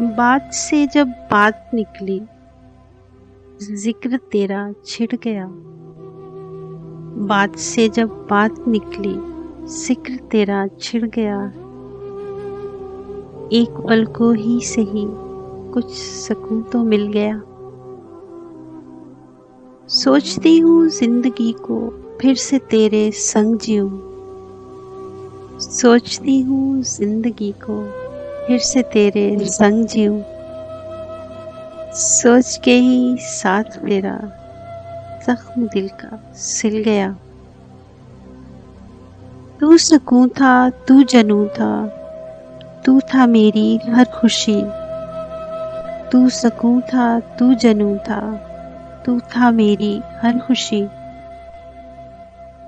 बात से जब बात निकली, जिक्र तेरा छिड़ गया। बात से जब बात निकली, जिक्र तेरा छिड़ गया। एक पल को ही सही कुछ सुकून तो मिल गया। सोचती हूँ जिंदगी को फिर से तेरे संग जीऊं। सोचती हूँ जिंदगी को फिर से तेरे संग जीऊं। सोच के ही साथ तेरा जख्म दिल का सिल गया। तू सुकून था, तू जनूं था, तू था मेरी हर खुशी। तू सुकून था, तू जनूं था, तू था मेरी हर खुशी।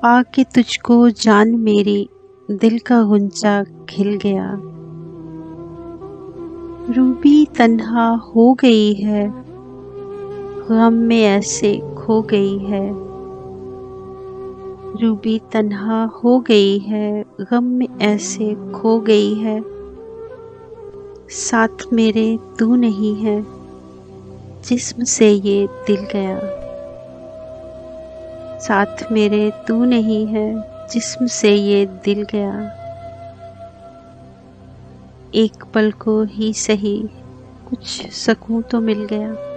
पाके तुझको जान मेरी दिल का गुंजा खिल गया। रूबी तन्हा हो गई है, गम में ऐसे खो गई है। रूबी तन्हा हो गई है, गम में ऐसे खो गई है। साथ मेरे तू नहीं है, जिस्म से ये दिल गया। साथ मेरे तू नहीं है, जिस्म से ये दिल गया। एक पल को ही सही कुछ सुकून तो मिल गया।